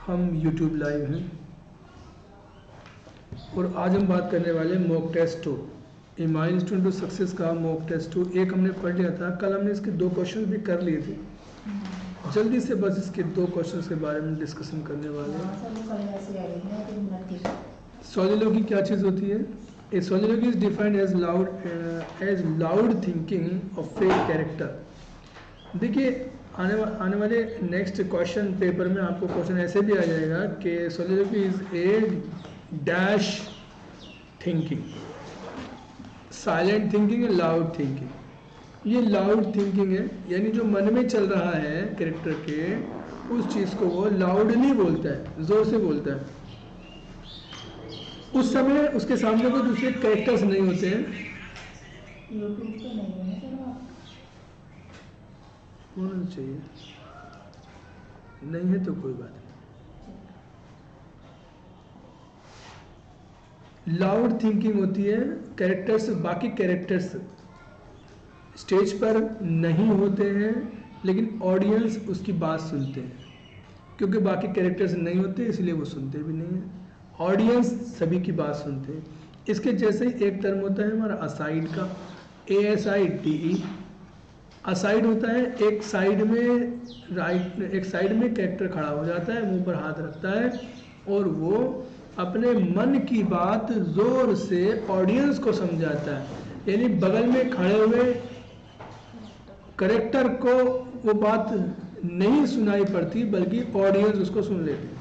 हम YouTube live हैं और आज हम बात करने वाले mock test 2, a milestone to success का मॉक टेस्ट 2। एक हमने पढ़ लिया था, कल हमने इसके 2 क्वेश्चन भी कर लिए थे। जल्दी से बस इसके 2 क्वेश्चन के बारे में डिस्कशन करने वाले हैं। सोलिलोगी क्या चीज़ होती है? A soliloquy is defined as loud thinking of fake character. देखिए आने वाले नेक्स्ट क्वेश्चन पेपर में आपको क्वेश्चन ऐसे भी आ जाएगा कि soliloquy is a dash thinking, silent thinking, loud thinking. ये लाउड थिंकिंग है, यानी जो मन में चल रहा है कैरेक्टर के, उस चीज़ को वो लाउडली बोलता है, जोर से बोलता है। उस समय उसके सामने कोई दूसरे कैरेक्टर्स नहीं होते हैं। यूट्यूब पे नहीं है ना, होना चाहिए, नहीं है तो कोई बात नहीं। लाउड थिंकिंग होती है, कैरेक्टर्स, बाकी कैरेक्टर्स स्टेज पर नहीं होते हैं लेकिन ऑडियंस उसकी बात सुनते हैं। क्योंकि बाकी कैरेक्टर्स नहीं होते इसलिए वो सुनते भी नहीं हैं, ऑडियंस सभी की बात सुनते हैं। इसके जैसे ही एक टर्म होता है हमारा असाइड का, ASIDE। असाइड होता है एक साइड में, राइट, एक साइड में कैरेक्टर खड़ा हो जाता है, मुंह पर हाथ रखता है और वो अपने मन की बात जोर से ऑडियंस को समझाता है। यानी बगल में खड़े हुए कैरेक्टर को वो बात नहीं सुनाई पड़ती बल्कि ऑडियंस उसको सुन लेती है।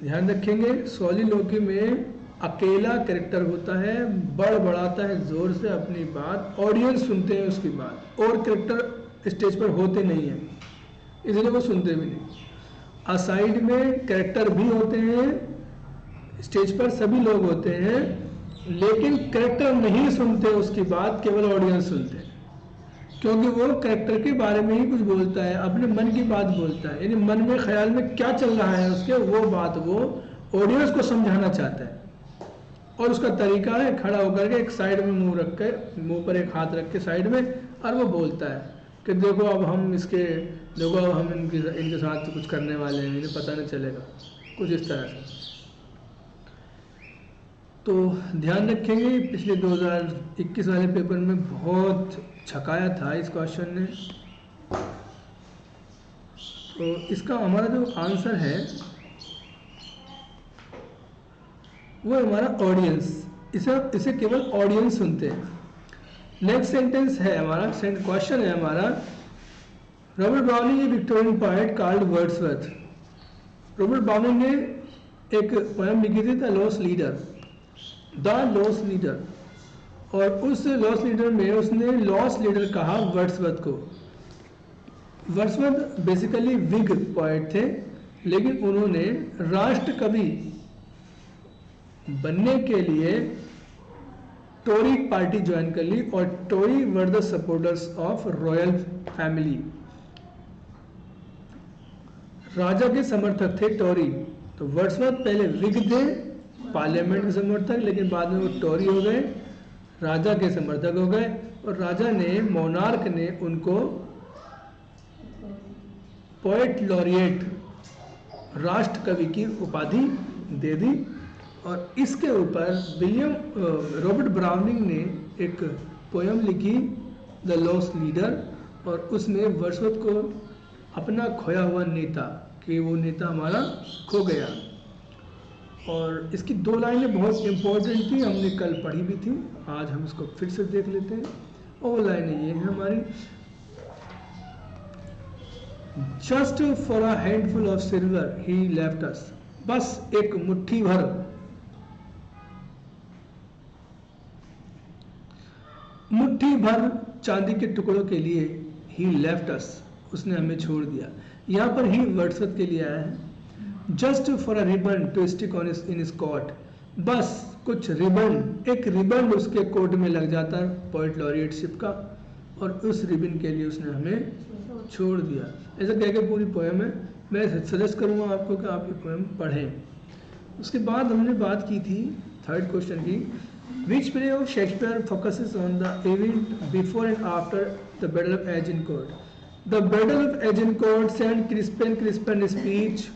ध्यान रखेंगे, सोलिलोगी में अकेला कैरेक्टर होता है, बड़बड़ाता है जोर से अपनी बात, ऑडियंस सुनते हैं उसकी बात, और कैरेक्टर स्टेज पर होते नहीं हैं इसलिए वो सुनते भी नहीं। असाइड में कैरेक्टर भी होते हैं, स्टेज पर सभी लोग होते हैं लेकिन कैरेक्टर नहीं सुनते उसकी बात, केवल ऑडियंस सुनते हैं। क्योंकि वो कैरेक्टर के बारे में ही कुछ बोलता है, अपने मन की बात बोलता है, यानी मन में ख्याल में क्या चल रहा है उसके, वो बात वो ऑडियंस को समझाना चाहता है। और उसका तरीका है खड़ा होकर के एक साइड में मुंह रख के, मुंह पर एक हाथ रख के साइड में, और वो बोलता है कि देखो अब हम इनके साथ कुछ करने वाले हैं, इन्हें पता नहीं चलेगा, कुछ इस तरह से। तो ध्यान रखेंगे, पिछले 2021 वाले पेपर में बहुत छकाया था इस क्वेश्चन ने। तो इसका हमारा जो आंसर है वो हमारा ऑडियंस, इसे केवल ऑडियंस सुनते हैं। नेक्स्ट सेंटेंस है हमारा, क्वेश्चन है हमारा, Robert Browning a Victorian poet called Wordsworth. Robert Browning ने एक पोएम लिखी थी, द लॉस्ट लीडर, और उस लॉस्ट लीडर में उसने लॉस्ट लीडर कहा वर्ड्सवर्थ को। वर्ड्सवर्थ बेसिकली विग पोएट थे, लेकिन उन्होंने राष्ट्र कवि बनने के लिए टोरी पार्टी ज्वाइन कर ली, और Tory were the supporters of royal family. राजा के समर्थक थे टोरी। तो वर्ड्सवर्थ पहले विग थे, पार्लियामेंट के समर्थक, लेकिन बाद में वो टोरी हो गए, राजा के समर्थक हो गए, और राजा ने, मोनार्क ने उनको पोएट लॉरिएट, राष्ट्र कवि की उपाधि दे दी। और इसके ऊपर रॉबर्ट ब्राउनिंग ने एक पोयम लिखी, द लॉस्ट लीडर, और उसमें वर्ड्सवर्थ को अपना खोया हुआ नेता, कि वो नेता हमारा खो गया। और इसकी 2 लाइनें बहुत इंपॉर्टेंट थी, हमने कल पढ़ी भी थी, आज हम इसको फिर से देख लेते हैं। और वो लाइनें ये हैं हमारी, just for a handful of silver he left अस। बस एक मुट्ठी भर चांदी के टुकड़ों के लिए ही लेफ्ट अस, उसने हमें छोड़ दिया। यहाँ पर ही वर्ड्सवर्थ के लिए आया है। Just for a ribbon to stick on in his coat, बस कुछ रिबन, एक रिबन उसके कोट में लग जाता है पोएट लॉरिएटशिप का, और उस रिबन के लिए उसने हमें छोड़ दिया। ऐसा कह के पूरी पोएम है। मैं सजेस्ट करूँगा आपको कि आप ये पोएम पढ़ें। उसके बाद हमने बात की थी 3rd क्वेश्चन की, Which play of Shakespeare focuses on the event before and after the Battle of Agincourt? The Battle of Agincourt, Saint Crispin speech,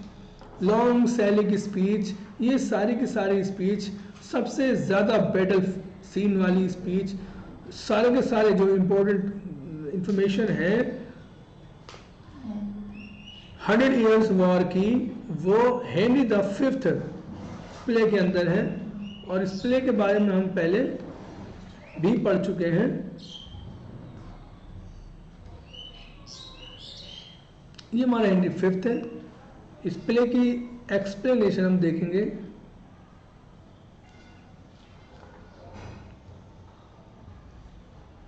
long sally की स्पीच, ये सारी की सारी स्पीच, सबसे ज़्यादा बैटल सीन वाली स्पीच, सारे के सारे जो इम्पोर्टेंट इंफॉर्मेशन है 100 ईयर्स वॉर की, वो हेनरी द फिफ्थ प्ले के अंदर है। और इस प्ले के बारे में हम पहले भी पढ़ चुके हैं। ये हमारा हेनरी फिफ्थ है। इस प्ले की एक्सप्लेनेशन हम देखेंगे।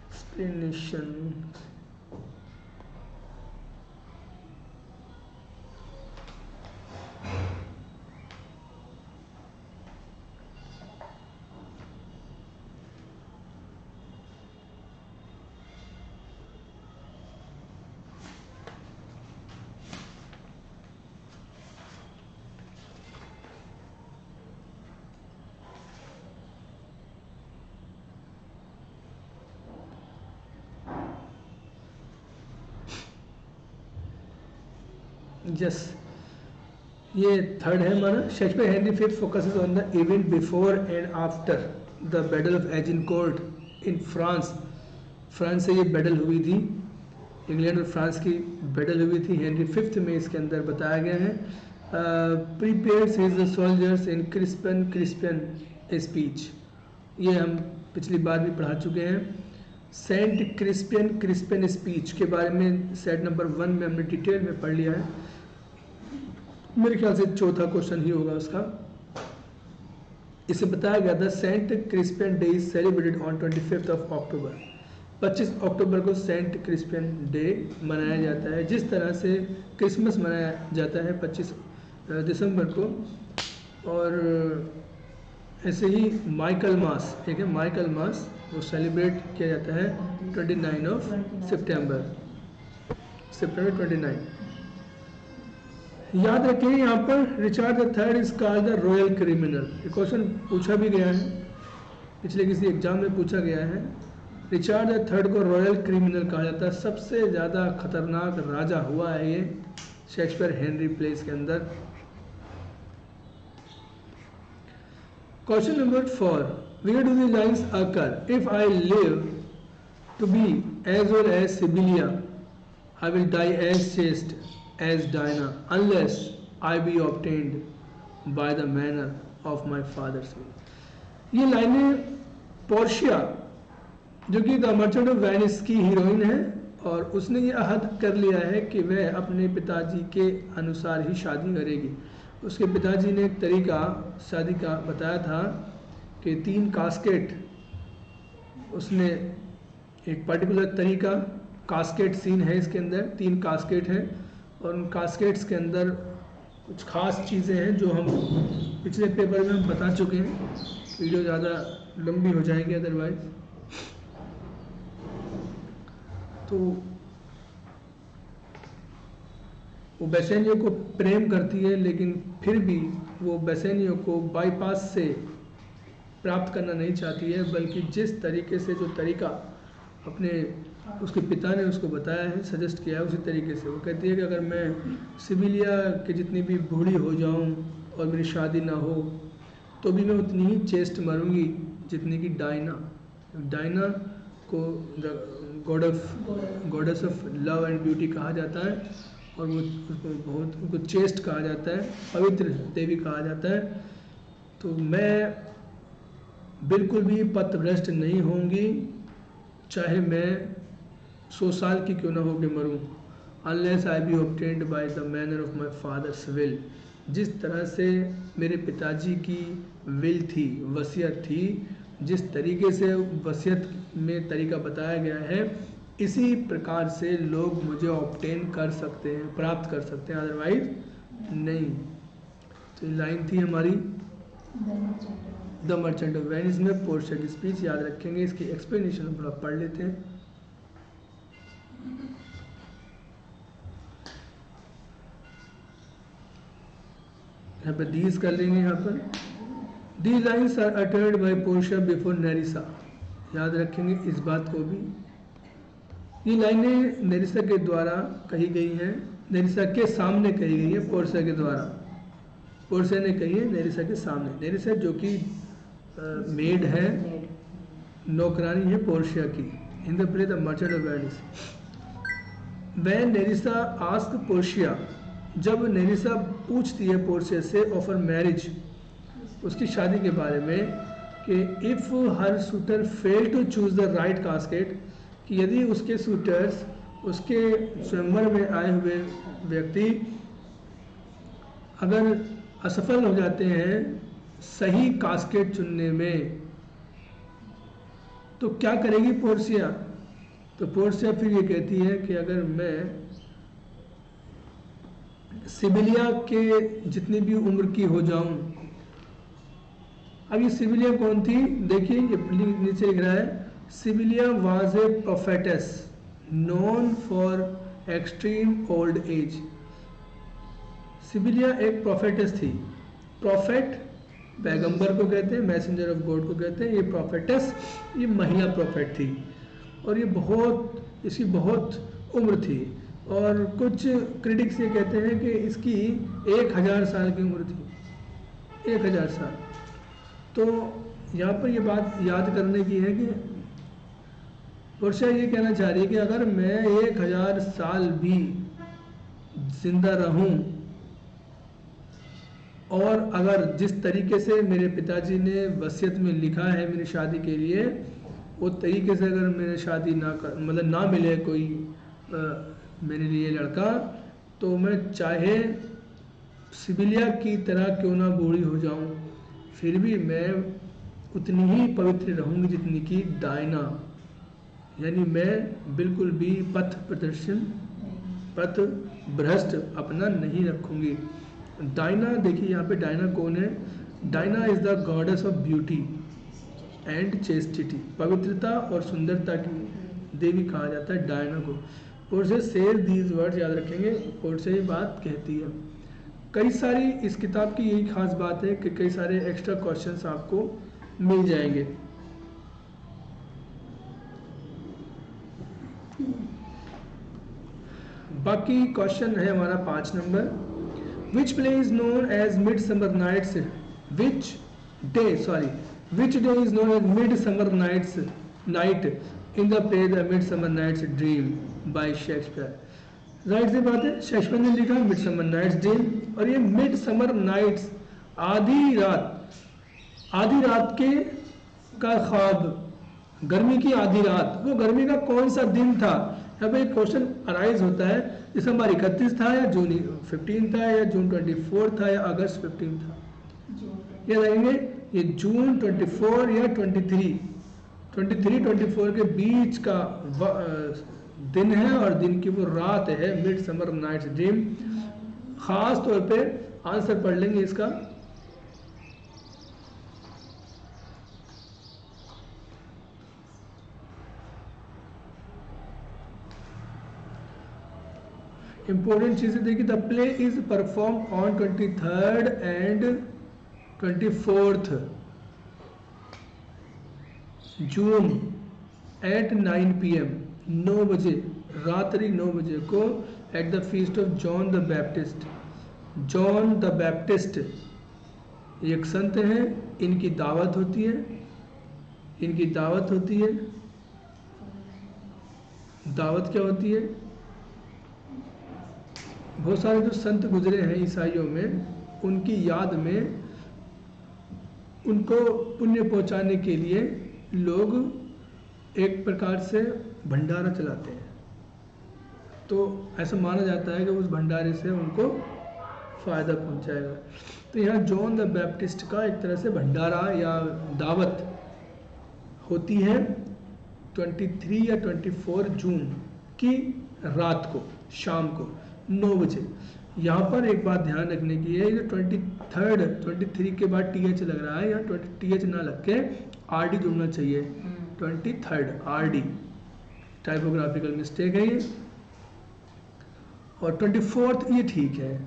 एक्सप्लेनेशन यस, ये थर्ड है हमारा। Shakespeare Henry fifth focuses on the event before and after the battle of Agincourt in France. France से ये बैटल हुई थी, इंग्लैंड और फ्रांस की बैटल हुई थी। हेनरी फिफ्थ में इसके अंदर बताया गया है प्रीपेयर्स हिज सोल्जर्स इन क्रिस्पियन स्पीच। ये हम पिछली बार भी पढ़ा चुके हैं। सेंट क्रिस्पियन स्पीच के बारे में सेट नंबर 1 में हमने डिटेल में पढ़ लिया है। मेरे ख्याल से चौथा क्वेश्चन ही होगा उसका। इसे बताया गया था Saint Crispian day is celebrated on 25 of October. 25 अक्टूबर को सेंट क्रिस्पियन डे मनाया जाता है, जिस तरह से क्रिसमस मनाया जाता है 25 दिसंबर को। और ऐसे ही माइकल मास, ठीक है, माइकल मास वो सेलिब्रेट किया जाता है 29 ऑफ सितंबर 29। याद रखें यहाँ पर Richard the third is called the royal criminal. ये क्वेश्चन पूछा भी गया है, पिछले किसी एग्जाम में पूछा गया है। रिचर्ड द थर्ड को रॉयल क्रिमिनल कहा जाता है। सबसे ज़्यादा खतरनाक राजा हुआ है ये शेक्सपियर हेनरी प्लेस के अंदर। Question number 4, where do the lines occur? If I live to be as old as Sibylla, I will die as chaste as Dinah, unless I be obtained by the manner of my father's will. ये लाइनें Portia, जो कि the merchant of Venice की heroine है, और उसने ये अहद कर लिया है कि वह अपने पिताजी के अनुसार ही शादी करेगी। उसके पिताजी ने एक तरीका शादी का बताया था कि 3 कास्केट, उसने एक पर्टिकुलर तरीका, कास्केट सीन है इसके अंदर, 3 कास्केट हैं, और उन कास्केट्स के अंदर कुछ खास चीज़ें हैं जो हम पिछले पेपर में हम बता चुके हैं। वीडियो ज़्यादा लंबी हो जाएगी अदरवाइज। तो वो बेसेनियो को प्रेम करती है, लेकिन फिर भी वो बेसेनियो को बाईपास से प्राप्त करना नहीं चाहती है, बल्कि जिस तरीके से जो तरीका अपने उसके पिता ने उसको बताया है, सजेस्ट किया है, उसी तरीके से वो कहती है कि अगर मैं सिबिलिया के जितनी भी बूढ़ी हो जाऊं और मेरी शादी ना हो तो भी मैं उतनी ही चेस्ट मरूंगी जितनी कि डायना को goddess of love and beauty कहा जाता है, और वो उसको बहुत उनको चेस्ट कहा जाता है, पवित्र देवी कहा जाता है। तो मैं बिल्कुल भी पथभ्रष्ट नहीं होंगी, चाहे मैं 100 साल की क्यों ना हो के मरूं, unless I B obtained by the manner of my father's will. जिस तरह से मेरे पिताजी की विल थी, वसीयत थी, जिस तरीके से वसीयत में तरीका बताया गया है, इसी प्रकार से लोग मुझे ऑब्टेन कर सकते हैं, प्राप्त कर सकते हैं, अदरवाइज नहीं। तो ये लाइन थी हमारी द मर्चेंट ऑफ वेनिस में पोर्शिया की स्पीच। याद रखेंगे, इसकी एक्सप्लेनेशन हम थोड़ा पढ़ लेते हैं। यहाँ पर दीज कर लेंगे, यहाँ पर These lines are uttered by Portia before Nerissa. याद रखेंगे इस बात को भी। ये लाइनें नेरिसा के द्वारा कही गई हैं, नेरिसा के सामने कही गई है पोर्शिया के द्वारा। पोर्शिया ने कही है नेरिसा के सामने। नेरिसा जो कि मेड है, नौकरानी है पोर्शिया की। इन the play the merchant of Venice. When नेरिसा ask Portia, जब नेरिसा पूछती है पोर्शिया से ऑफर मैरिज, उसकी शादी के बारे में, कि if her suitor fail to choose the right casket, कि यदि उसके शूटर्स, उसके स्वयंवर में आए हुए व्यक्ति अगर असफल हो जाते हैं सही कास्केट चुनने में, तो क्या करेगी पोर्शिया? तो पोर्शिया फिर ये कहती है कि अगर मैं सिबिलिया के जितनी भी उम्र की हो जाऊं। अब ये सिबिलिया कौन थी? देखिए ये नीचे लिख रहा है, Sibylla was a prophetess known for extreme old age. Sibylla एक प्रोफेटेस थी। प्रोफेट पैगंबर को कहते हैं, मैसेंजर ऑफ गॉड को कहते हैं। ये प्रोफेटेस, ये महिला प्रोफेट थी और ये इसकी बहुत उम्र थी। और कुछ क्रिटिक्स ये कहते हैं कि इसकी 1000 साल की उम्र थी, 1000 साल। तो यहाँ पर ये बात याद करने की है कि पोर्शिया ये कहना चाह रही है कि अगर मैं 1000 साल भी जिंदा रहूं और अगर जिस तरीके से मेरे पिताजी ने वसीयत में लिखा है मेरी शादी के लिए, वो तरीके से अगर मेरे शादी ना मिले कोई मेरे लिए लड़का, तो मैं चाहे सिबिलिया की तरह क्यों ना बूढ़ी हो जाऊं, फिर भी मैं उतनी ही पवित्र रहूंगी जितनी कि डायना। यानी मैं बिल्कुल भी पथ भ्रष्ट अपना नहीं रखूंगी। डायना, देखिए यहाँ पे डायना कौन है? Diana is the goddess of beauty and chastity. पवित्रता और सुंदरता की देवी कहा जाता है डायना को। पोर्शिया सेज दीज वर्ड्स, याद रखेंगे, पोर्शिया ये बात कहती है। कई सारी इस किताब की यही खास बात है कि कई सारे एक्स्ट्रा क्वेश्चंस आपको मिल जाएंगे। बाकी क्वेश्चन है हमारा 5 नंबर। Which play is known as midsummer nights, which day is known as midsummer night in the play the midsummer night's dream by Shakespeare. Right से बात है, शेक्सपियर ने लिखा मिड समर नाइट्स ड्रीम। और ये mid summer nights, आधी रात के का ख्वाब, गर्मी की आधी रात, वो गर्मी का कौन सा दिन था? यहाँ पे एक क्वेश्चन अराइज होता है, दिसंबर 31 था या जून 15 था या जून 24 था या अगस्त 15 था? ये रहेंगे ये जून 24 या 23-24 के बीच का दिन है और दिन की वो रात है, मिड समर नाइट्स ड्रीम। खास तौर पे आंसर पढ़ लेंगे इसका। इंपॉर्टेंट चीजें देखिए, the play is perform on 23rd and 24th June at 9 PM, 9 बजे, रात्रि 9 बजे को, at the feast of John the Baptist. John the Baptist एक संत हैं, इनकी दावत होती है। दावत क्या होती है? बहुत सारे जो संत गुजरे हैं ईसाइयों में, उनकी याद में उनको पुण्य पहुंचाने के लिए लोग एक प्रकार से भंडारा चलाते हैं। तो ऐसा माना जाता है कि उस भंडारे से उनको फायदा पहुंचाएगा। तो यहाँ जॉन द बैप्टिस्ट का एक तरह से भंडारा या दावत होती है 23 या 24 जून की रात को, शाम को 9 बजे। यहाँ पर एक बात ध्यान रखने की है, जो 23 के बाद TH लग रहा है, यहाँ TH ना लग के RD जुड़ना चाहिए। 23rd RD, टाइपोग्राफिकल मिस्टेक है ये। और 24th ये ठीक है।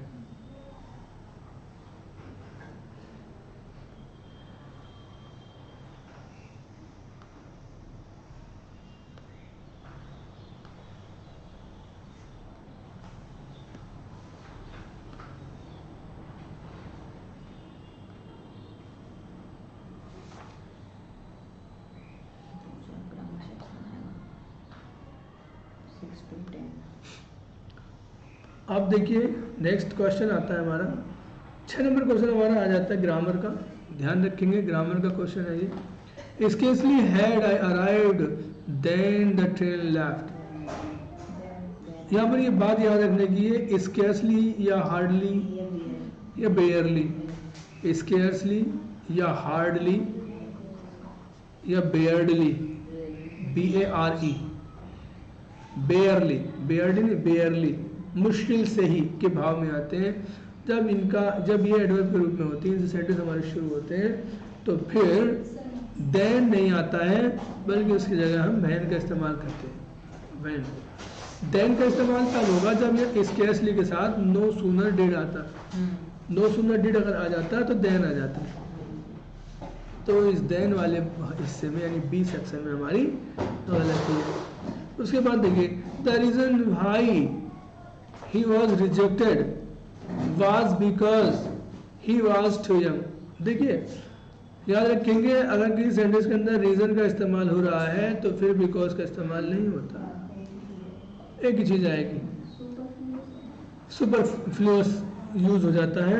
6 to 10. अब देखिए नेक्स्ट क्वेश्चन आता है हमारा 6 नंबर क्वेश्चन हमारा आ जाता है ग्रामर का। ध्यान रखेंगे ग्रामर का क्वेश्चन है ये। Scarcely had I arrived then the train left. यहाँ पर ये बात याद रखने की है, स्केर्सली या हार्डली या बेयरली, स्केर्सली या हार्डली या बेयरडली, BARE, बेयरली, बेयरली नहीं बेयरली, मुश्किल से ही के भाव में आते हैं। जब ये एडवर्ब के रूप में होती है, सेंटेंस हमारे शुरू होते हैं, तो फिर देन नहीं आता है, बल्कि उसकी जगह हम वैन का इस्तेमाल करते हैं। वैन देन का इस्तेमाल तब होगा जब ये स्केर्सली के साथ नो सूनर डिड आता। नो सूनर डिड अगर आ जाता है तो देन आ जाता है। तो इस देन वाले हिस्से में यानी बी सेक्शन में हमारी गलती है। उसके बाद देखिए the reason why he was rejected was because he was too young। देखिए याद रखेंगे अगर किसी सेंटेंस के अंदर रीजन का इस्तेमाल हो रहा है तो फिर बिकॉज का इस्तेमाल नहीं होता, एक ही चीज आएगी, सुपरफ्लूअस यूज हो जाता है।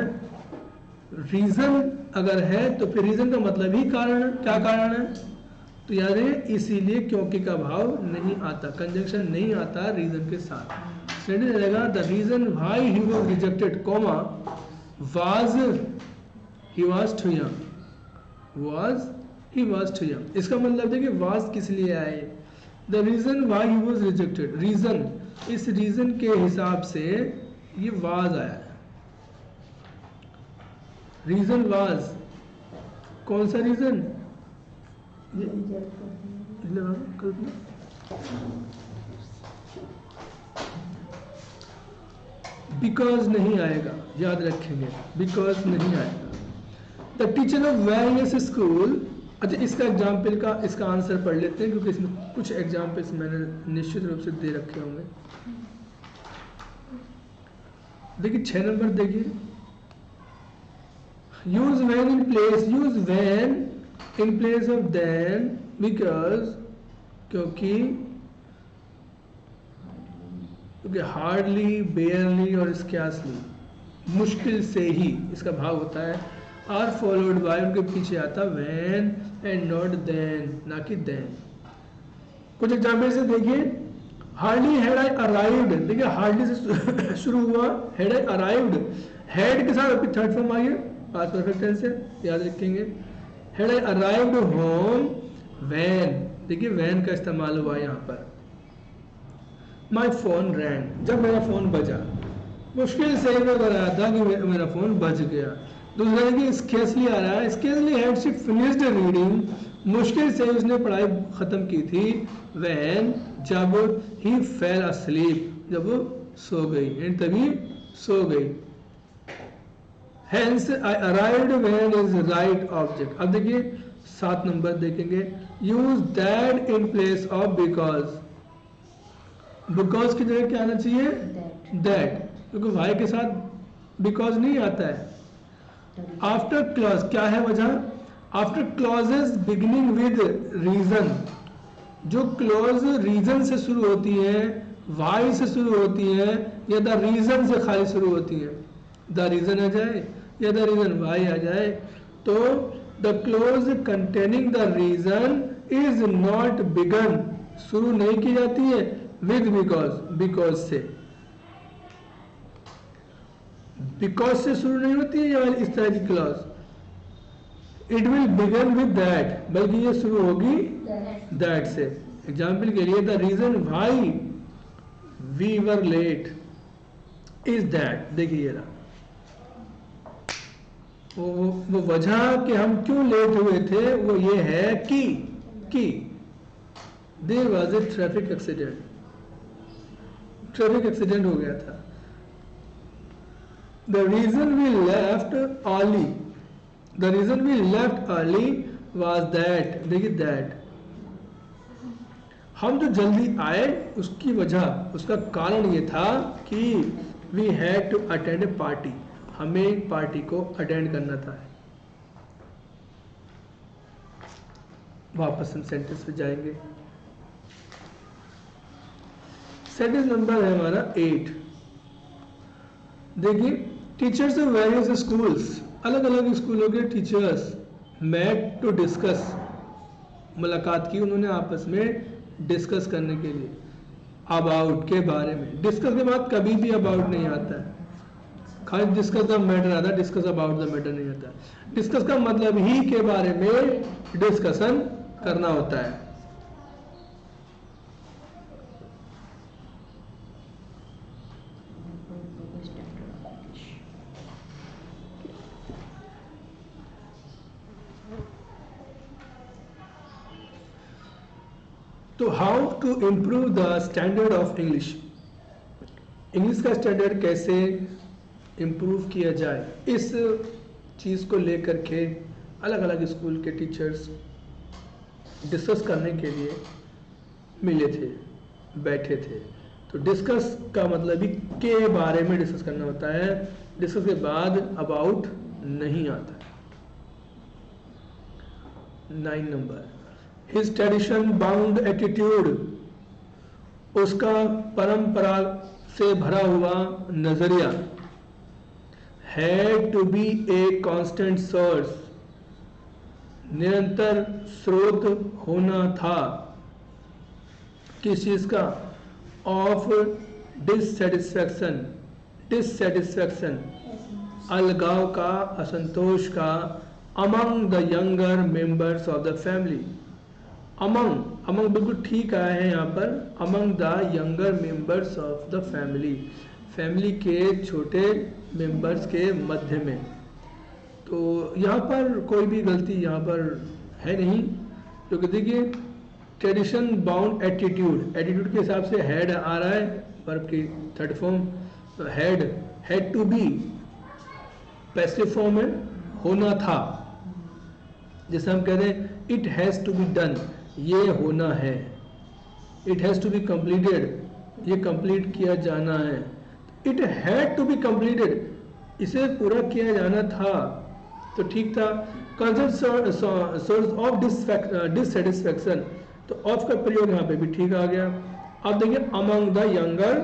रीजन अगर है तो फिर रीजन का मतलब ही कारण है। क्या कारण है? तो याद है इसीलिए क्योंकि का भाव नहीं आता, कंजंक्शन नहीं आता रीजन के साथ। सेंटेंस रहेगा the reason why he was rejected comma was he was too young, was he was too young. इसका मतलब देखिए वाज किस लिए आए, the reason why he was rejected, reason, इस रीजन के हिसाब से ये वाज आया है। रीजन वाज, कौन सा रीजन? बिकॉज नहीं आएगा, याद रखेंगे बिकॉज नहीं आएगा। The teacher of wellness school. अच्छा इसका एग्जाम्पल का इसका आंसर पढ़ लेते हैं क्योंकि इसमें कुछ एग्जाम्पल्स मैंने निश्चित रूप से दे रखे होंगे। देखिए 6 नंबर देखिए, use when in place, use when in place of then because, क्योंकि हार्डली, बेयरली और स्कैर्सली, मुश्किल से ही इसका भाव होता है। आर फॉलोड बाय, उनके पीछे आता व्हेन एंड नॉट देन, ना कि देन। कुछ एग्जाम्पल से देखिए, हार्डली हैड आई अराइव्ड, देखिए हार्डली से शुरू हुआ, हैड आई अराइव्ड, हैड के साथ अभी थर्ड फॉर्म आई है, पास्ट परफेक्ट टेंस है, याद रखेंगे। Had I arrived home when, देखिए व्हेन का इस्तेमाल हुआ यहाँ पर। माई फोन रैंग, जब मेरा फोन बजा, मुश्किल से मैं कराया था कि मेरा फोन बज गया। दूसरा कि स्केर्सली आ रहा है, scarcely had she finished reading, मुश्किल से उसने पढ़ाई खत्म की थी। व्हेन, जब, ही फेल अस्लीप, जब वो सो गई, एंड तभी सो गई। Hence I arrived when is right object. अब देखिए 7 नंबर देखेंगे, use that in place of because, because की जगह क्या आना चाहिए? दैट, क्योंकि वाई के साथ बिकॉज नहीं आता है। आफ्टर क्लॉज, क्या है वजह? After clauses beginning with reason, जो क्लॉज रीजन से शुरू होती है, वाई से शुरू होती है या द रीजन से खाली शुरू होती है, द रीजन आ जाए या द रीजन वाई आ जाए, तो the clause containing the reason is not begun, शुरू नहीं की जाती है विद बिकॉज, बिकॉज से, बिकॉज से शुरू नहीं होती है या इस तरह की clause. It will begin with that, बल्कि ये शुरू होगी दैट से। एग्जाम्पल के लिए the reason why we were late is that, देखिए ना वो वजह कि हम क्यों लेट हुए थे वो ये है कि there was a traffic accident, traffic accident हो गया था। The reason we left early, the reason we left early was that, देखिए दैट, हम जो जल्दी आए उसकी वजह, उसका कारण ये था कि we had to attend a party, हमें पार्टी को अटेंड करना था। वापस हम सेंटेंस पे जाएंगे। सेंटेंस नंबर है हमारा 8। देखिए, टीचर्स ऑफ वेरियस स्कूल्स, अलग अलग स्कूलों के टीचर्स मेट टू डिस्कस, मुलाकात की उन्होंने आपस में डिस्कस करने के लिए, अबाउट के बारे में। डिस्कस के बाद कभी भी अबाउट नहीं आता है, खाली डिस्कस द मैटर आता है, डिस्कस अबाउट द मैटर नहीं आता। डिस्कस का मतलब ही के बारे में डिस्कशन करना होता है। तो how to improve the standard of English, English का स्टैंडर्ड कैसे इम्प्रूव किया जाए, इस चीज़ को लेकर के अलग अलग स्कूल के टीचर्स डिस्कस करने के लिए मिले थे, बैठे थे। तो डिस्कस का मतलब ही के बारे में डिस्कस करना होता है, डिस्कस के बाद अबाउट नहीं आता। 9 नंबर, हिज ट्रेडिशन बाउंड एटीट्यूड, उसका परंपरा से भरा हुआ नजरिया, had to be a constant source, निरंतर स्रोत होना था, किस चीज का, ऑफ डिससेटिस्फैक्शन, डिससेटिस्फैक्शन अलगाव का, असंतोष का, among the younger members of the family. Among बिल्कुल ठीक आया है यहाँ पर, among the younger members of the family, family के छोटे मेंबर्स के मध्य में। तो यहाँ पर कोई भी गलती यहाँ पर है नहीं, क्योंकि देखिए ट्रेडिशन बाउंड एटीट्यूड, एटीट्यूड के हिसाब से हैड आ रहा है वर्ब की थर्ड फॉर्म, तो had to be passive form में होना था, जैसे हम कह रहे हैं it has to be done, ये होना है, it has to be completed, ये कंप्लीट किया जाना है, it had to be completed, इसे पूरा किया जाना था, तो ठीक था। सोर्स ऑफ डिससेटिस्फैक्शन, तो ऑफ का प्रयोग यहाँ पे भी ठीक आ गया। अब देखिए अमंग द यंगर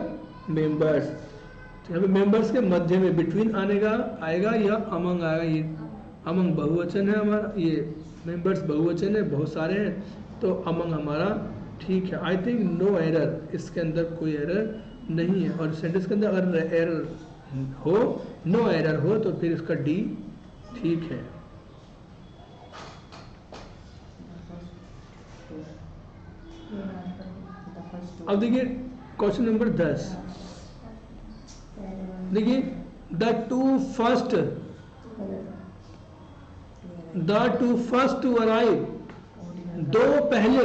मेंबर्स, तो यहाँ पे मेंबर्स के मध्य में बिटवीन आएगा या अमंग आएगा, ये अमंग बहुवचन है हमारा, ये मेंबर्स बहुवचन है, बहुत सारे हैं, तो अमंग हमारा ठीक है। आई थिंक नो एरर, इसके अंदर कोई एरर नहीं है, और सेंटेंस के अंदर अगर एरर हो, नो एरर हो, तो फिर इसका डी ठीक है। अब देखिए क्वेश्चन नंबर 10, देखिए the two first to arrive, दो पहले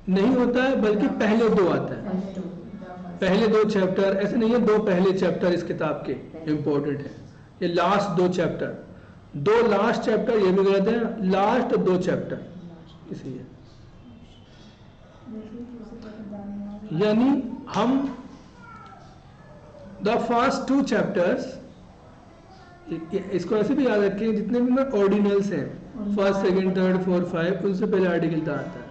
नहीं होता है बल्कि पहले दो आता है, पहले 2 चैप्टर, ऐसे नहीं है 2 पहले चैप्टर इस किताब के इंपॉर्टेंट है, ये लास्ट 2 चैप्टर, 2 लास्ट चैप्टर ये भी गलत है, लास्ट 2 चैप्टर इसलिए, यानी हम द फर्स्ट 2 चैप्टर्स, इसको ऐसे भी याद रखें, जितने भी ऑर्डिनल्स हैं, फर्स्ट सेकंड थर्ड फोर्थ 5, उनसे पहले आर्टिकल दा आता है,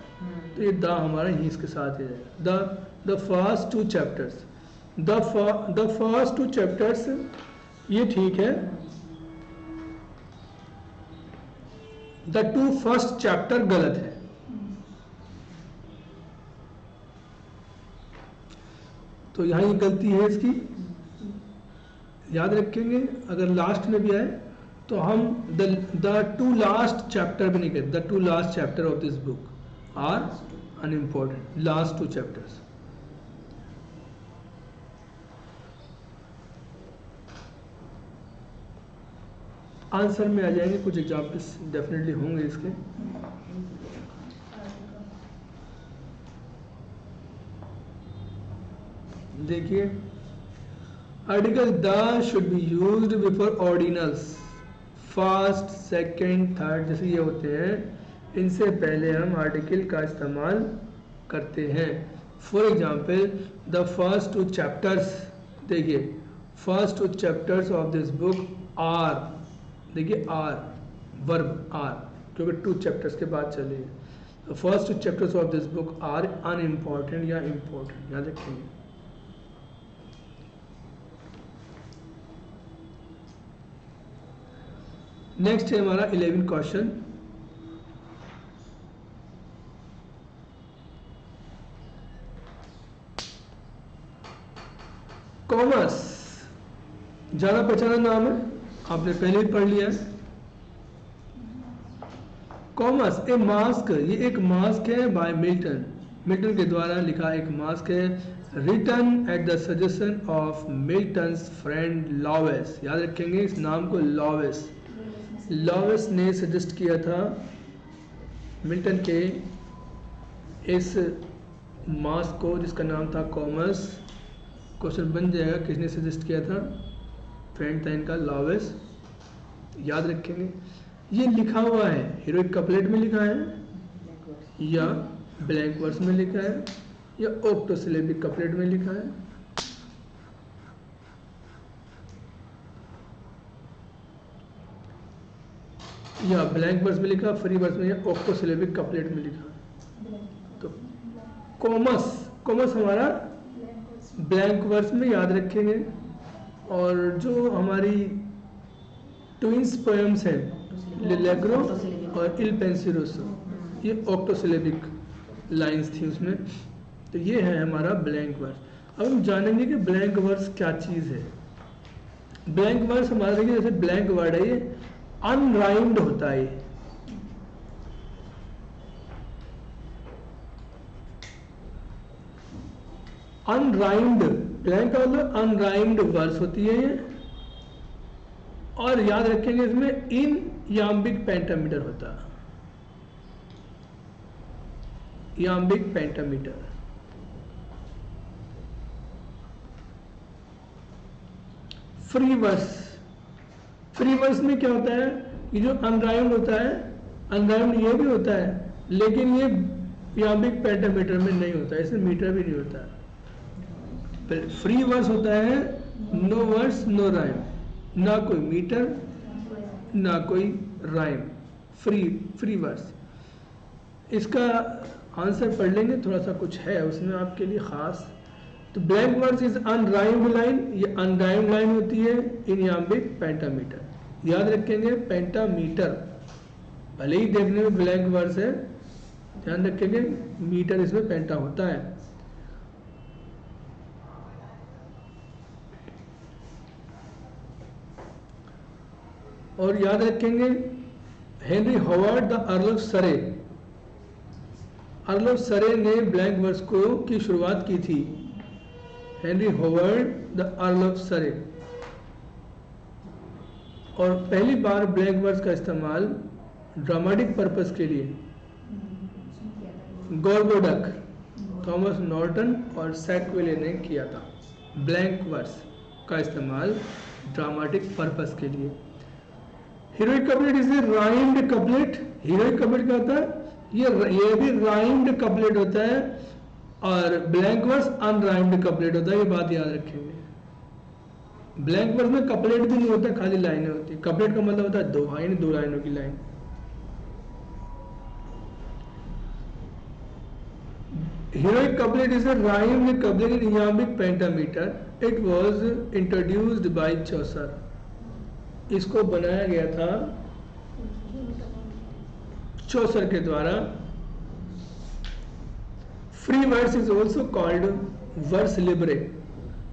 तो ये दा हमारा ही इसके साथ ही रहेगा। The first 2 chapters, the first 2 chapters, ये ठीक है। द 2 फर्स्ट चैप्टर गलत है, तो यहाँ ये गलती है इसकी, याद रखेंगे। अगर लास्ट में भी आए तो हम द 2 लास्ट चैप्टर भी नहीं कहते, the 2 last chapter of this book are unimportant, last 2 chapters. Answer में आ जाएंगे, कुछ एग्जाम्पल्स डेफिनेटली होंगे इसके। देखिए article the should be used before ordinals, first second third जैसे ये होते हैं, इनसे पहले हम आर्टिकल का इस्तेमाल करते हैं। For example the first 2 chapters, देखिए first 2 chapters of this book are, देखिए आर वर्ब आर, क्योंकि 2 चैप्टर्स के बाद चलिए, first 2 chapters of this book are unimportant या इम्पोर्टेंट, याद रखेंगे। नेक्स्ट है हमारा 11 क्वेश्चन। कॉमर्स जाना पहचाना नाम है, आपने पहले ही पढ़ लिया है। कॉमर्स ए मास्क, ये एक मास्क है बाय मिल्टन, मिल्टन के द्वारा लिखा एक मास्क है, written at the suggestion of Milton's friend Lawes. याद रखेंगे इस नाम को, लॉवेस। लॉवेस ने सजेस्ट किया था मिल्टन के इस मास्क को जिसका नाम था कॉमर्स। क्वेश्चन बन जाएगा किसने सजेस्ट किया था, फ्रेंड था इनका लॉवेस, याद रखेंगे। ये लिखा हुआ है हीरोइक कपलेट में लिखा है या ब्लैंक वर्स में लिखा है या ऑक्टोसिलेबिक कपलेट में लिखा है। या ब्लैंक वर्स में लिखा, फ्री वर्स में, या ऑक्टोसिलेबिक कपलेट में लिखा। तो कॉमर्स, कॉमर्स हमारा ब्लैंक वर्स में याद रखेंगे। और जो हमारी ट्विंस पोएम्स हैं लिलेग्रो और इल पेंसिरोसो, ये ऑक्टोसिलेबिक लाइंस थी उसमें। तो ये है हमारा ब्लैंक वर्स। अब हम जानेंगे कि ब्लैंक वर्स क्या चीज़ है। ब्लैंक वर्स हमारा देखिए जैसे ब्लैंक वर्ड है, ये अनराइम्ड होता है। अनराइम्ड, ब्लैंक का मतलब अनराइम्ड वर्स होती है ये। और याद रखेंगे इसमें इन याम्बिक पेंटामीटर होता है, iambic pentameter. Free verse, free verse में क्या होता है, ये जो अनराइम्ड होता है, अनराइम्ड ये भी होता है लेकिन ये याम्बिक पेंटामीटर में नहीं होता है, इसमें मीटर भी नहीं होता है। फ्री वर्स होता है नो वर्स नो राइम, ना कोई मीटर ना कोई राइम, फ्री वर्स। इसका आंसर पढ़ लेंगे, थोड़ा सा कुछ है उसमें आपके लिए खास। तो blank verse is unrhymed line, ये अनराइम्ड लाइन होती है इन याम्बिक पेंटामीटर। याद रखेंगे पेंटामीटर, भले ही देखने में ब्लैंक वर्स है, ध्यान रखेंगे मीटर इसमें पेंटा होता है। और याद रखेंगे Henry hovered the earl of सरे, अर्ल ऑफ सरे ने ब्लैंक वर्स को की शुरुआत की थी। Henry hovered the earl of सरे। और पहली बार ब्लैंक वर्स का इस्तेमाल ड्रामेटिक पर्पस के लिए गॉर्बोडक, थॉमस नॉर्टन और सैकविले ने किया था। ब्लैंक वर्स का इस्तेमाल ड्रामेटिक पर्पस के लिए। Heroic couplet is a rhymed couplet. Heroic couplet क्या होता है, ये भी राइम्ड कपलेट होता है और ब्लैंक वर्स अनराइम्ड कपलेट होता है, ये बात याद रखेंगे। ब्लैंक वर्स में कपलेट भी नहीं होता, खाली लाइनें होती है। कपलेट का मतलब होता है दो लाइनों की line. Heroic couplet is a rhymed couplet in iambic pentameter. It was introduced by Chaucer. इसको बनाया गया था चौसर के द्वारा। Free verse is also called vers libre.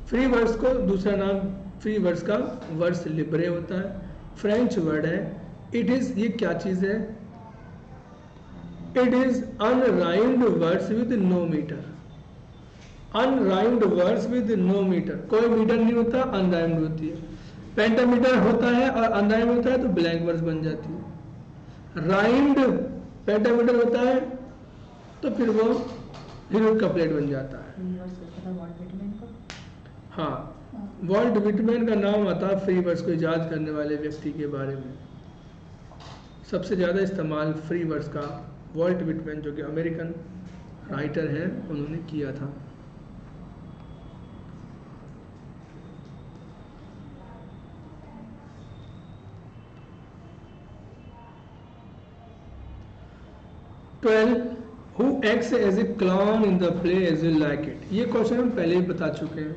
Free verse को दूसरा नाम फ्री वर्स का वर्स लिब्रे होता है, फ्रेंच वर्ड है। इट इज, ये क्या चीज है, it is unrhymed words with no metre. Unrhymed words with no metre, कोई मीटर नहीं होता, अनराइम्ड होती है। पेंटामीटर होता है और अनराइम्ड होता है तो ब्लैंक वर्स बन जाती है। राइम्ड पेंटामीटर होता है तो फिर वो हीरोइक कपलेट बन जाता है। हाँ, वॉल्ट विटमैन का नाम आता है फ्री वर्स को इजाद करने वाले व्यक्ति के बारे में। सबसे ज़्यादा इस्तेमाल फ्री वर्स का वॉल्ट विटमैन, जो कि अमेरिकन राइटर हैं, उन्होंने किया था। Who acts as a clown in the play As You Like It? ये क्वेश्चन हम पहले ही बता चुके हैं।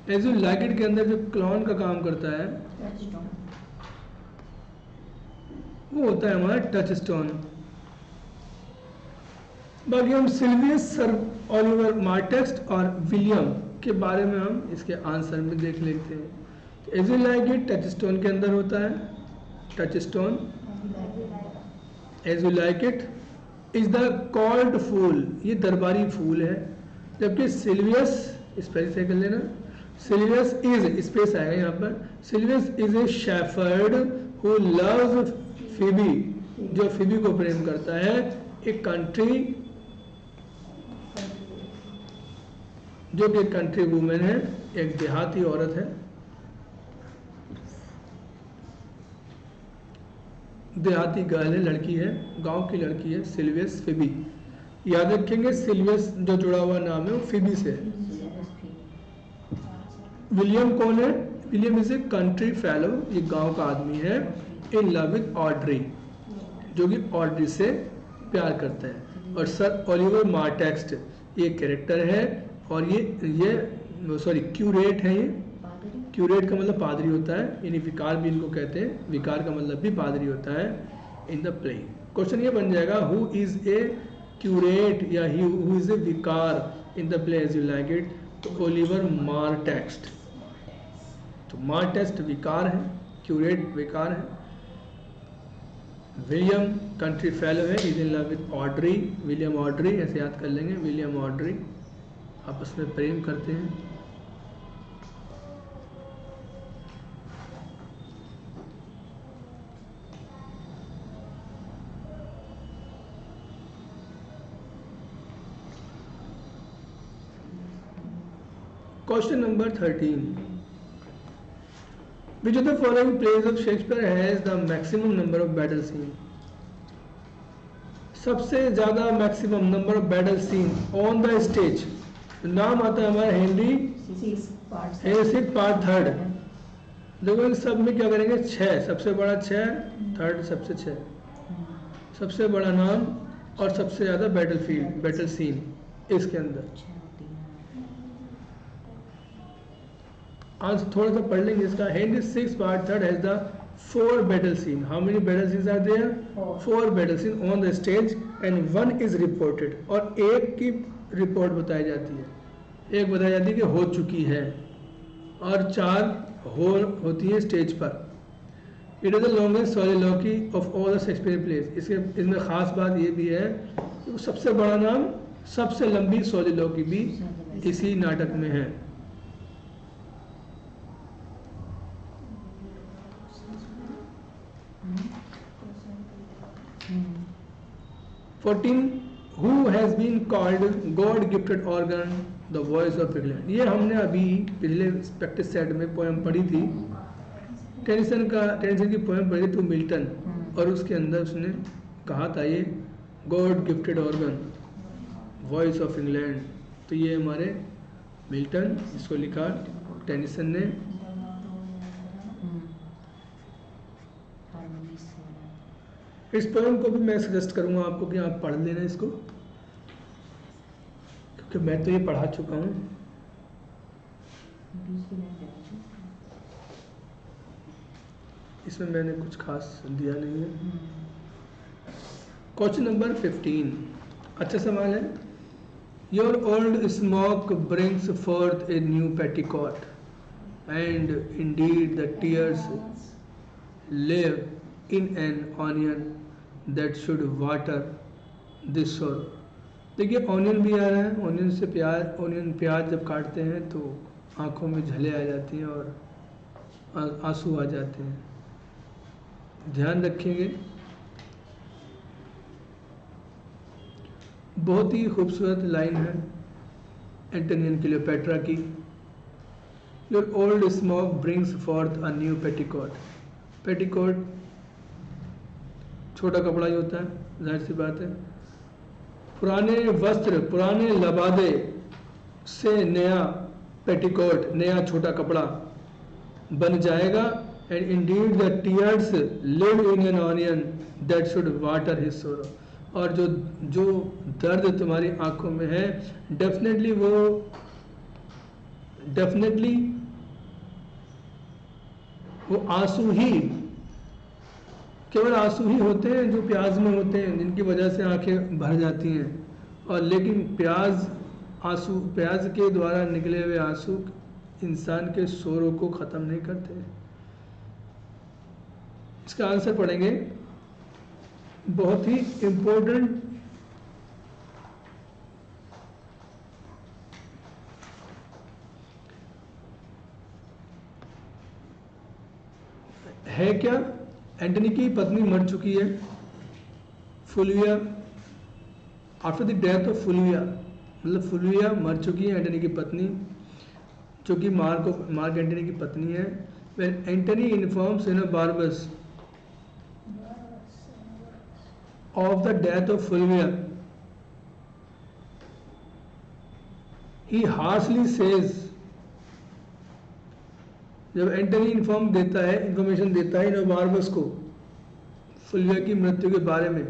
As You Like It के अंदर जो क्लाउन का काम करता है, वो होता है हमारा टच स्टोन। बाकी हम सिल्वियस, सर ओलिवर मार्टेक्स्ट और विलियम के बारे में हम इसके आंसर में देख लेते हैं। As you like it touchstone के अंदर होता है touchstone. As you like it is the called fool, ये दरबारी फूल है। जबकि सिल्वियस, स्पेसिफाई कर लेना, सिल्वियस इज, स्पेस आएगा यहाँ पर, Silvius is a shepherd who loves Phoebe, जो फीबी को प्रेम करता है। एक कंट्री, जो कि एक कंट्री वुमेन है, एक देहाती औरत है, देहाती गर्ल है, लड़की है, गांव की लड़की है, सिल्वियस फिबी। याद रखेंगे सिल्वियस जो जुड़ा हुआ नाम है वो फिबी से है। विलियम कौन है? William is a country fellow, ये गांव का आदमी है, इन लव विद ऑड्री, जो कि ऑड्री से प्यार करता है। और सर ओलिवर मार्टेक्स्ट ये कैरेक्टर है, और ये सॉरी क्यूरेट है, ये क्यूरेट का मतलब पादरी होता है, यानी विकार भी इनको कहते हैं, विकार का मतलब भी पादरी होता है इन द प्ले। क्वेश्चन ये बन जाएगा हु इज ए क्यूरेट या who is a vicar in the play As you like It, तो ओलिवर मार्टेक्स्ट। तो मार्टेक्स्ट विकार है, क्यूरेट विकार है, विलियम कंट्री फेलो है, is in love with Audrey, William Audrey ऐसे याद कर लेंगे, विलियम ऑड्री आपस में प्रेम करते हैं। Question number 13. Which of the following plays of Shakespeare has the maximum number of battle scene? सबसे ज्यादा maximum number of battle scene on the stage. नाम आता है हमारा हेनरी सिक्स पार्ट थर्ड। देखो इन सब में क्या करेंगे, 6, सबसे बड़ा 6, थर्ड सबसे 6, सबसे बड़ा नाम और सबसे ज्यादा बैटल फील्ड, बैटल सीन इसके अंदर। आज थोड़ा सा पढ़ लेंगे इसका। Henry six part third has the 4 battle scene. How many battle scenes are there? 4 battle scene on the stage and 1 is reported, और एक की रिपोर्ट बताई जाती है, एक बताई जाती है कि हो चुकी है, और 4 होती है स्टेज पर। It is the longest soliloquy of all the Shakespeare plays. इसमें खास बात ये भी है कि वो सबसे बड़ा नाम, सबसे लंबी सोलिलोक्वी भी इसी नाटक में है। 14. Who has been called God gifted organ, the voice of England? ये हमने अभी पिछले प्रैक्टिस सेट में पोएम पढ़ी थी, टेनिसन की पोएम पढ़ी थी मिल्टन, और उसके अंदर उसने कहा था ये God gifted organ, voice of England. तो ये हमारे मिल्टन, जिसको लिखा टेनिसन ने। इस पोएम को भी मैं सजेस्ट करूंगा आपको कि आप पढ़ लेना इसको, क्योंकि मैं तो ये पढ़ा चुका हूँ। इसमें मैंने कुछ खास दिया नहीं है। क्वेश्चन नंबर 15, अच्छा सवाल है। Your old smock brings fourth a new petticoat and Indeed the tears live in an onion that should water this सोरो। देखिए ऑनियन भी आ रहा है, ऑनियन से प्याज जब काटते हैं तो आंखों में झले आ जाती हैं और आंसू आ जाते हैं। ध्यान रखेंगे, बहुत ही खूबसूरत लाइन है एंटोनियन क्लियोपेट्रा की। Your old smock brings forth a new petticoat. Petticoat छोटा कपड़ा ही होता है, जाहिर सी बात है। पुराने वस्त्र, पुराने लबादे से नया पेटिकोट, नया छोटा कपड़ा बन जाएगा। And Indeed the tears live in an onion that should water his सोरो। और जो दर्द तुम्हारी आंखों में है, डेफिनेटली वो आंसू ही केवल आंसू ही होते हैं जो प्याज में होते हैं, जिनकी वजह से आंखें भर जाती हैं, और लेकिन प्याज के द्वारा निकले हुए आंसू इंसान के शोरों को ख़त्म नहीं करते। इसका आंसर पढ़ेंगे, बहुत ही इम्पोर्टेंट है। क्या एंटनी की पत्नी मर चुकी है, Fulvia. After the death of Fulvia, मतलब फुलविया मर चुकी है, एंटनी की पत्नी, जो कि मार्क एंटनी की पत्नी है। When Antony informs Enobarbus of the death of Fulvia, he harshly says, जब एंटनी इंफॉर्मेशन देता है एनोबार्बस को फुलविया की मृत्यु के बारे में,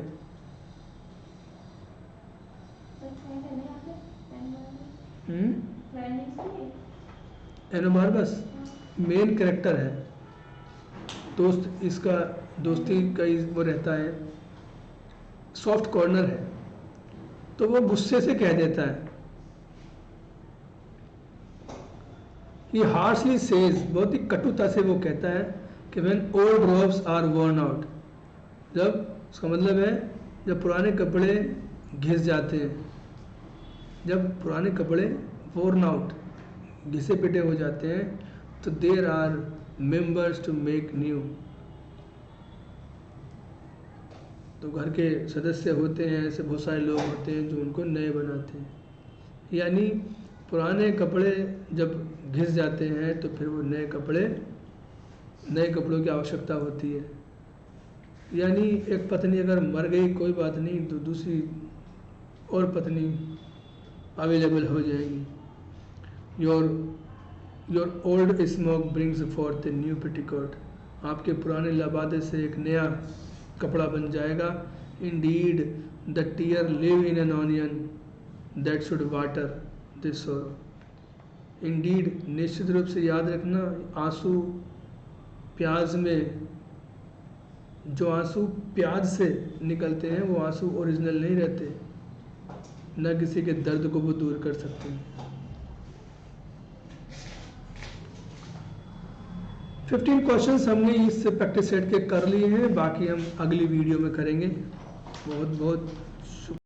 एनोबार्बस मेन कैरेक्टर है, दोस्त, इसका दोस्ती का वो रहता है, सॉफ्ट कॉर्नर है, तो वो गुस्से से कह देता है, He harshly says, बहुत ही कटुता से वो कहता है कि when old robes are worn out, जब, उसका मतलब है जब पुराने कपड़े घिस जाते हैं, जब पुराने कपड़े worn out, घिसे पिटे हो जाते हैं, तो there are members to make new, तो घर के सदस्य होते हैं, ऐसे बहुत सारे लोग होते हैं जो उनको नए बनाते हैं। यानी पुराने कपड़े जब घिस जाते हैं तो फिर वो नए कपड़ों की आवश्यकता होती है। यानी एक पत्नी अगर मर गई कोई बात नहीं, तो दूसरी और पत्नी अवेलेबल हो जाएगी। Your old smock brings forth a new petticoat, आपके पुराने लबादे से एक नया कपड़ा बन जाएगा। Indeed the tear live in an onion that should water this sorrow, indeed, निश्चित रूप से याद रखना, आंसू प्याज में, जो आंसू प्याज से निकलते हैं वो आंसू ओरिजिनल नहीं रहते, न किसी के दर्द को वो दूर कर सकते हैं। 15 क्वेश्चंस हमने इससे प्रैक्टिस सेट के कर लिए हैं, बाकी हम अगली वीडियो में करेंगे। बहुत बहुत